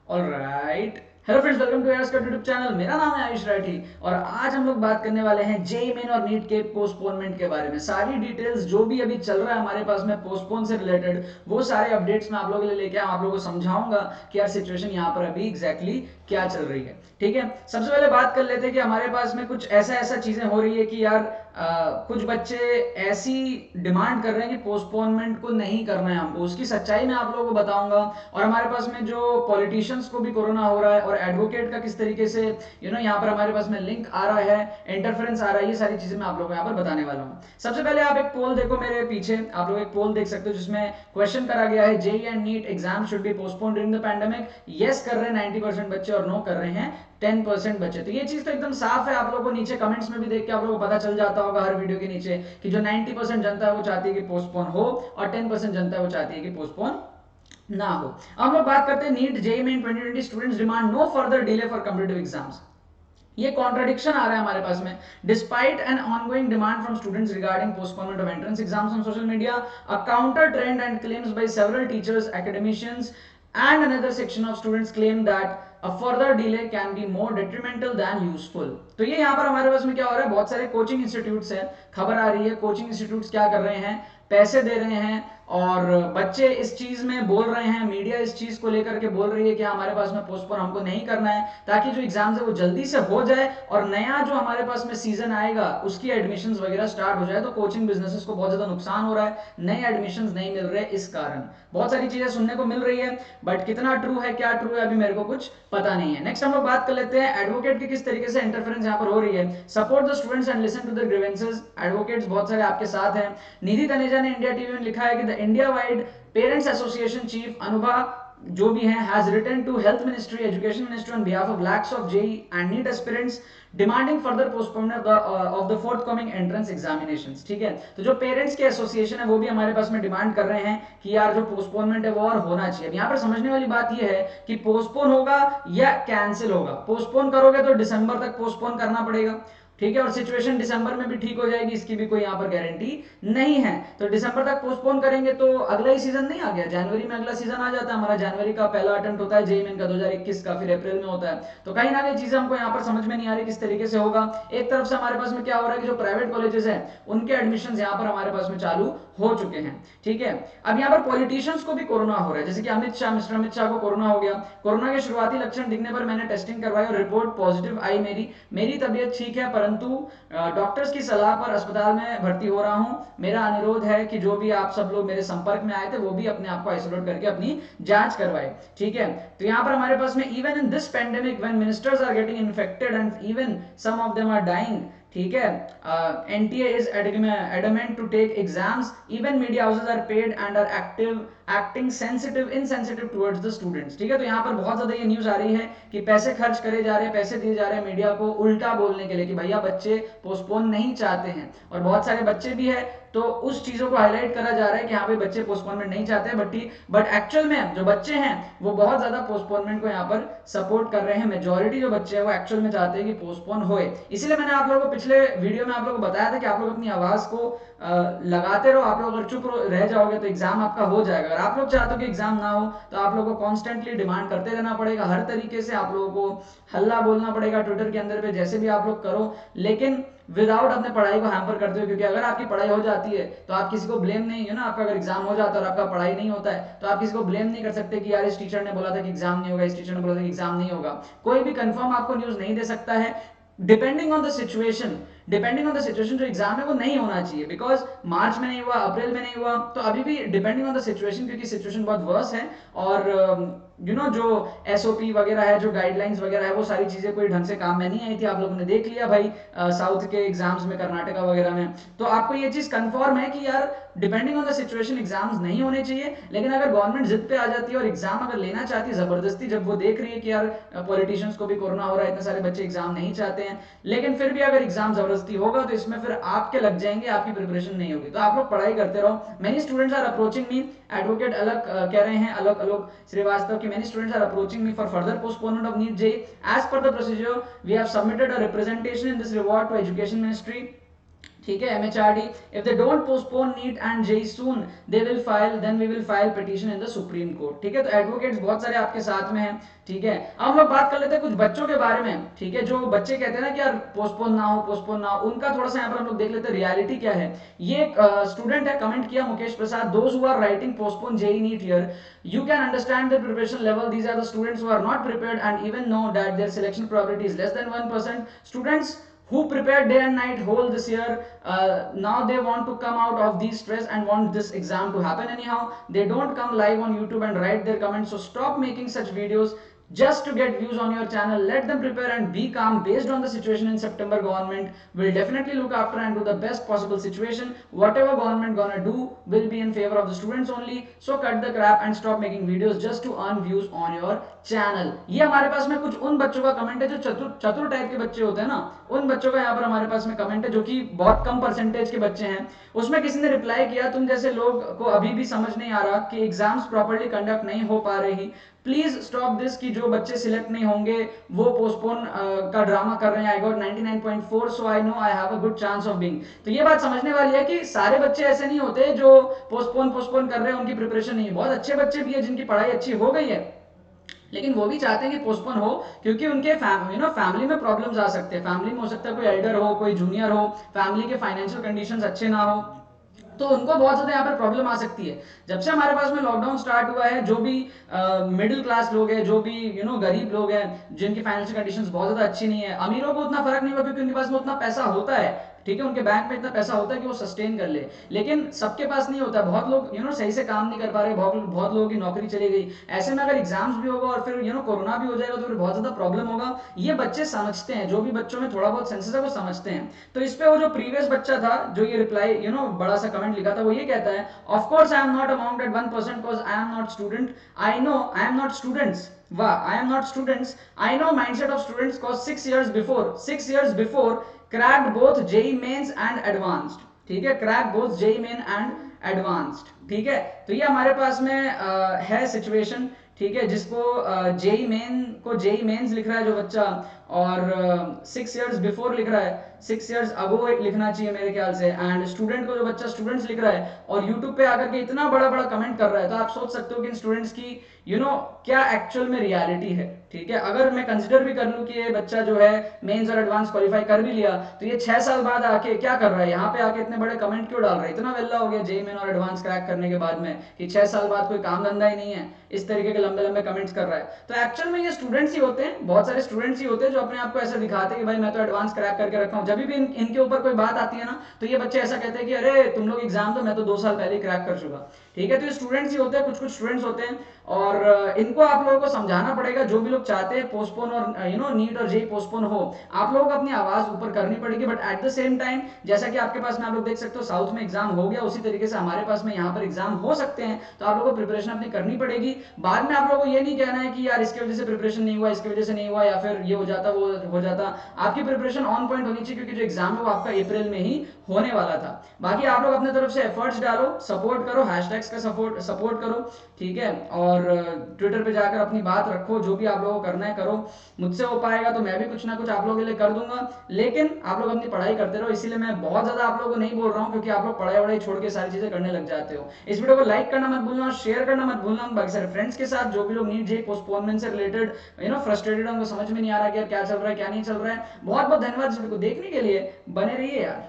Alright, hello friends, welcome to Airs का YouTube channel. मेरा नाम है आयुष राठी और आज हम लोग बात करने वाले हैं जेई मेन और नीट के पोस्टपोनमेंट के बारे में। सारी डिटेल्स जो भी अभी चल रहा है हमारे पास में पोस्टपोन से रिलेटेड, वो सारे अपडेट्स मैं आप लोगों के लिए लेके आप लोगों को समझाऊंगा कि यार सिचुएशन यहाँ पर अभी एग्जैक्टली क्या चल रही है। ठीक है, सबसे पहले बात कर लेते हैं कि हमारे पास में कुछ ऐसा ऐसा चीजें हो रही है कि यार कुछ बच्चे ऐसी डिमांड कर रहे हैं कि पोस्टपोनमेंट को नहीं करना है हमको, उसकी सच्चाई मैं आप लोगों को बताऊंगा। और हमारे पास में जो पॉलिटिशियंस को भी कोरोना हो रहा है और एडवोकेट का किस तरीके से यहाँ पर हमारे पास में लिंक आ रहा है, इंटरफेरेंस आ रहा है, ये सारी चीजें मैं आप लोगों को यहाँ पर बताने वाला हूँ। सबसे पहले आप एक पोल देखो मेरे पीछे, आप लोग एक पोल देख सकते हो जिसमें क्वेश्चन करा गया है JEE and NEET exam should be postpone during the pandemic. Yes कर रहे हैं 90% बच्चे और नो कर रहे हैं 10% बच्चे। तो ये चीज तो एकदम साफ है, आप लोगों को नीचे कमेंट्स में भी देख के आप लोगों को पता चल जाता होगा हर वीडियो के नीचे कि जो 90% जनता है वो चाहती है कि पोस्टपोन हो और 10% जनता है वो चाहती है कि पोस्टपोन ना हो। अब हम लोग बात करते हैं NEET JEE main 2020 students demand no further delay for competitive exams. ये कॉन्ट्रडिक्शन आ रहा है हमारे पास में। Despite an ongoing demand from students regarding postponement of entrance exams on social media, a counter trend and claims by several teachers, academicians and another section of students claim that a further delay can be more detrimental than useful। तो ये यहाँ पर हमारे पास में क्या हो रहा है, बहुत सारे कोचिंग इंस्टीट्यूट्स हैं, खबर आ रही है कोचिंग इंस्टीट्यूट्स क्या कर रहे हैं, पैसे दे रहे हैं और बच्चे इस चीज में बोल रहे हैं, मीडिया इस चीज को लेकर के बोल रही है कि हमारे पास में पोस्टपोन हमको नहीं करना है ताकि जो एग्जाम्स है वो जल्दी से हो जाए और नया जो हमारे पास में सीजन आएगा उसकी एडमिशंस वगैरह स्टार्ट हो जाए। तो कोचिंग बिजनेसेस को बहुत ज्यादा नुकसान हो रहा है, नए एडमिशंस नहीं मिल रहे, इस कारण बहुत सारी चीजें सुनने को मिल रही है, बट कितना ट्रू है क्या ट्रू है अभी मेरे को कुछ पता नहीं है। नेक्स्ट हम लोग बात कर लेते हैं एडवोकेट की किस तरीके से इंटरफेरेंस यहाँ पर हो रही है। Support the students and listen to the grievances. Advocates बहुत सारे आपके साथ हैं। निधि तनेजा ने इंडिया टीवी में लिखा है कि the India wide parents association chief Anubha जो भी है has written to health ministry, education ministry on behalf of lakhs of JEE and NEET aspirants demanding further postponement of the forthcoming entrance examinations. ठीक है, तो जो पेरेंट्स के एसोसिएशन है वो भी हमारे पास में डिमांड कर रहे हैं कि यार जो पोस्टपोनमेंट है वो और होना चाहिए। अब यहाँ पर समझने वाली बात ये है कि पोस्टपोन होगा या कैंसिल होगा। पोस्टपोन करोगे तो दिसंबर तक पोस्टपोन करना पड़ेगा, ठीक है, और सिचुएशन दिसंबर में भी ठीक हो जाएगी इसकी भी कोई यहाँ पर गारंटी नहीं है। तो दिसंबर तक पोस्टपोन करेंगे तो अगला ही सीजन नहीं आ गया, जनवरी में अगला सीजन आ जाता है हमारा। जनवरी का पहला अटेम्प्ट होता है जेईई मेन का 2021 का, फिर अप्रैल में होता है। तो कहीं ना कहीं चीजें हमको यहाँ पर समझ में नहीं आ रही किस तरीके से होगा। एक तरफ से हमारे पास में क्या हो रहा है कि जो प्राइवेट कॉलेजेस है उनके एडमिशन यहाँ पर हमारे पास में चालू हो चुके हैं। ठीक है, अब यहाँ पर पॉलिटिशियंस को भी कोरोना हो रहा है, जैसे कि अमित शाह, मिस्टर अमित शाह को कोरोना हो गया। कोरोना के शुरुआती लक्षण दिखने पर मैंने टेस्टिंग करवाई और रिपोर्ट पॉजिटिव आई। मेरी तबीयत ठीक है, परंतु डॉक्टर्स की सलाह पर अस्पताल में भर्ती हो रहा हूं। मेरा अनुरोध है कि जो भी आप सब लोग मेरे संपर्क में आए थे वो भी अपने आप को आइसोलेट करके अपनी जांच करवाए। ठीक है, तो यहाँ पर हमारे पास में even in this pandemic when ministers are getting infected and even some of them are dying, ठीक है, NTA is adamant to take exams, even media houses are paid and are acting insensitive towards the students। ठीक है, तो यहाँ पर बहुत ज्यादा ये न्यूज आ रही है कि पैसे खर्च करे जा रहे हैं, पैसे दिए जा रहे हैं मीडिया को उल्टा बोलने के लिए कि भैया बच्चे पोस्टपोन नहीं चाहते हैं, और बहुत सारे बच्चे भी है तो उस चीजों को हाईलाइट करा जा रहा है कि हाँ भाई बच्चे पोस्टपोनमेंट नहीं चाहते हैं, बट एक्चुअल में जो बच्चे हैं वो बहुत ज्यादा पोस्टपोनमेंट को यहाँ पर सपोर्ट कर रहे हैं। मेजोरिटी जो बच्चे हैं वो एक्चुअल में चाहते हैं कि पोस्टपोन होए। इसीलिए मैंने आप लोगों को पिछले वीडियो में आप लोगों को बताया था कि आप लोग अपनी आवाज को लगाते रहो। आप लोग अगर चुप रह जाओगे तो एग्जाम आपका हो जाएगा। अगर आप लोग चाहते हो कि एग्जाम ना हो तो आप लोगों को कॉन्स्टेंटली डिमांड करते रहना पड़ेगा, हर तरीके से आप लोगों को हल्ला बोलना पड़ेगा ट्विटर के अंदर पे, जैसे भी आप लोग करो, लेकिन विदाउट अपने पढ़ाई को हैम्पर करते हो। क्योंकि अगर आपकी पढ़ाई हो जाती है तो आप किसी को ब्लेम नहीं है ना, आपका अगर एग्जाम हो जाता है और आपका पढ़ाई नहीं होता है तो आप किसी को ब्लेम नहीं कर सकते कि यार इस टीचर ने बोला था कि एग्जाम नहीं होगा, इस टीचर ने बोला था कि एग्जाम नहीं होगा। कोई भी कंफर्म आपको न्यूज नहीं दे सकता है। डिपेंडिंग ऑन द सिचुएशन, जो एग्जाम है वो नहीं होना चाहिए, बिकॉज मार्च में नहीं हुआ, अप्रैल में नहीं हुआ, तो अभी भी डिपेंडिंग ऑन द सिचुएशन, क्योंकि सिचुएशन बहुत वर्स है और जो एसओपी वगैरह है, जो गाइडलाइंस वगैरह है, वो सारी चीजें कोई ढंग से काम में नहीं आई थी। आप लोगों ने देख लिया भाई साउथ के एग्जाम्स में, कर्नाटका वगैरह में। तो आपको ये चीज कंफर्म है कि यार depending on the situation exams नहीं होने चाहिए। लेकिन अगर गवर्नमेंट जिद पे आ जाती है और एग्जाम अगर लेना चाहती है जबरदस्ती, जब वो देख रही है कि यार पॉलिटिशियंस को भी कोरोना हो रहा है, इतने सारे बच्चे एग्जाम नहीं चाहते हैं, लेकिन फिर भी अगर एग्जाम जबरदस्ती होगा तो इसमें फिर आपके लग जाएंगे, आपकी प्रिपरेशन नहीं होगी। तो आप लोग पढ़ाई करते रहो। Many students are approaching me, advocate अलग कह रहे हैं, अलग अलग श्रीवास्तव की, many students are approaching me for further postponement of NEET JEE as per the procedure we have submitted a representation in this regard to education ministry. ठीक है, MHRD, if they don't postpone NEET and JEE soon, then we will file petition in the Supreme Court. ठीक है, तो advocates बहुत सारे आपके साथ में हैं. ठीक है, अब हम लोग बात कर लेते हैं कुछ बच्चों के बारे में. ठीक है, जो बच्चे कहते हैं ना कि यार पोस्टपोन ना हो, पोस्टपोन ना हो, उनका थोड़ा सा यहाँ पर हम लोग देख लेते हैं रियलिटी क्या है. ये एक स्टूडेंट है, कमेंट किया मुकेश प्रसाद, those who are writing postpone JEE NEET year, you can understand their preparation level. These are the students who are not prepared and even know that their selection probability is less than 1%. Students who prepared day and night whole this year, now they want to come out of these stress and want this exam to happen anyhow. They don't come live on YouTube and write their comments, so stop making such videos just to get views on your channel. Let them prepare and be calm based on the situation in September. Government will definitely look after and do the best possible situation. Whatever government gonna do will be in favor of the students only, so cut the crap and stop making videos just to earn views on your channel. ये हमारे पास में कुछ उन बच्चों का comment है जो चतुर टाइप के बच्चे होते हैं ना, उन बच्चों का यहाँ पर हमारे पास में कमेंट है, जो कि बहुत कम परसेंटेज के बच्चे हैं. उसमें किसी ने रिप्लाई किया, तुम जैसे लोग को अभी भी समझ नहीं आ रहा कि एग्जाम्स प्रॉपर्ली कंडक्ट नहीं हो पा रही, प्लीज स्टॉप दिस, कि जो बच्चे सिलेक्ट नहीं होंगे वो पोस्टपोन का ड्रामा कर रहे हैं. I got 99.4, so I know I have a good chance of being. तो ये बात समझने वाली है कि सारे बच्चे ऐसे नहीं होते जो पोस्टपोन कर रहे हैं, उनकी प्रिपरेशन नहीं है. बहुत अच्छे बच्चे भी है जिनकी पढ़ाई अच्छी हो गई है, लेकिन वो भी चाहते हैं कि पोस्टपोन हो, क्योंकि उनके फैमिली में प्रॉब्लम्स आ सकते हैं. फैमिली में हो सकता है कोई एल्डर हो, कोई जूनियर हो, फैमिली के फाइनेंशियल कंडीशंस अच्छे ना हो, तो उनको बहुत ज्यादा यहाँ पर प्रॉब्लम आ सकती है. जब से हमारे पास में लॉकडाउन स्टार्ट हुआ है, जो भी मिडिल क्लास लोग हैं, जो भी गरीब लोग हैं, जिनकी फाइनेंशियल कंडीशंस बहुत ज्यादा अच्छी नहीं है, अमीरों को उतना फर्क नहीं हुआ क्योंकि उनके पास में उतना पैसा होता है. ठीक है, उनके बैंक में इतना पैसा होता है कि वो सस्टेन कर ले, लेकिन सबके पास नहीं होता. बहुत लोग सही से काम नहीं कर पा रहे, बहुत लोगों की नौकरी चली गई. ऐसे में अगर एग्जाम्स भी होगा और फिर कोरोना भी हो जाएगा तो फिर बहुत ज्यादा प्रॉब्लम होगा. ये बच्चे समझते हैं, जो भी बच्चों में थोड़ा बहुत सेंसेस है वो समझते हैं. तो इस पे वो जो प्रीवियस बच्चा था जो ये रिप्लाई बड़ा सा कमेंट लिखा था, वो ये कहता है, of course I am not among that 1% because I am not student. I know I am not students. Wow, I am not students. I know mindset of students cause 6 years before cracked both JEE mains and advanced. ठीक है, cracked both JEE main and advanced. ठीक है, तो ये हमारे पास में है सिचुएशन. ठीक है, जिसको जेई मेन को जेई मेंस लिख रहा है जो बच्चा, और 6 years बिफोर लिख रहा है, 6 years अगो लिखना चाहिए मेरे ख्याल से. एंड स्टूडेंट को जो बच्चा स्टूडेंट्स लिख रहा है और यूट्यूब पे आकर के इतना बड़ा बड़ा कमेंट कर रहा है, तो आप सोच सकते हो कि इन स्टूडेंट्स की क्या एक्चुअल में रियलिटी है. ठीक है, अगर मैं कंसिडर भी कर लूं कि ये बच्चा जो है मेंस और एडवांस क्वालिफाई कर भी लिया, तो ये 6 साल बाद आके क्या कर रहा है, यहाँ पे आके इतने बड़े कमेंट क्यों डाल रहा है. इतना वेल्ला हो गया जेई मेन और एडवांस क्रैक करने के बाद में कि 6 साल बाद कोई काम धंधा ही नहीं है, इस तरीके के लंबे लंबे कमेंट्स कर रहा है. तो एक्चुअल में ये स्टूडेंट्स ही होते हैं, बहुत सारे स्टूडेंट्स ही होते हैं जो अपने आप को ऐसा दिखाते हैं कि भाई मैं तो एडवांस क्रैक करके रखा हूं. जब भी इनके ऊपर कोई बात आती है ना, तो ये बच्चे ऐसा कहते हैं कि अरे तुम लोग एग्जाम दो, मैं तो 2 साल पहले ही क्रैक कर चुका. ठीक है, तो ये स्टूडेंट्स ही होते हैं, कुछ स्टूडेंट्स होते हैं, और इनको आप लोगों को समझाना पड़ेगा. जो भी लोग चाहते हैं पोस्टपोन और नीट और जेई पोस्टपोन हो, आप लोगों को अपनी आवाज ऊपर करनी पड़ेगी. But at the same time, जैसा कि आपके पास में आप लोग देख सकते हो साउथ में एग्जाम हो गया, उसी तरीके से हमारे पास में यहाँ पर एग्जाम हो सकते हैं. तो आप लोगों को प्रिपरेशन अपनी करनी पड़ेगी. बाद में आप लोगों को ये नहीं कहना है कि यार इसकी वजह से प्रिपरेशन नहीं हुआ, इसकी वजह से नहीं हुआ, या फिर ये हो जाता वो हो जाता. आपकी प्रिपरेशन ऑन पॉइंट होनी चाहिए, क्योंकि जो एग्जाम है वो आपका अप्रैल में ही होने वाला था. बाकी आप लोग अपने तरफ से एफर्ट्स डालो, सपोर्ट करो, हैशटैग्स का सपोर्ट करो. ठीक है, और ट्विटर पे जाकर अपनी बात रखो, जो भी आप लोगों को करना है करो. मुझसे हो पाएगा तो मैं भी कुछ ना कुछ आप लोगों के लिए कर दूंगा, लेकिन आप लोग अपनी पढ़ाई करते रहो. इसीलिए मैं बहुत ज्यादा आप लोगों को नहीं बोल रहा हूँ, क्योंकि आप लोग पढ़ाई वढ़ाई छोड़ के सारी चीजें करने लग जाते हो. इस वीडियो को लाइक करना मत भूलना, शेयर करना मत भूलना बाकी सारे फ्रेंड्स के साथ. जो भी लोग नीट जेईई पोस्टपोनमेंट से रिलेटेड फ्रस्ट्रेटेड, उनको समझ में नहीं आ रहा कि क्या चल रहा है क्या नहीं चल रहा है. बहुत बहुत धन्यवाद इस वीडियो को देखने के लिए. बने रहिए यार.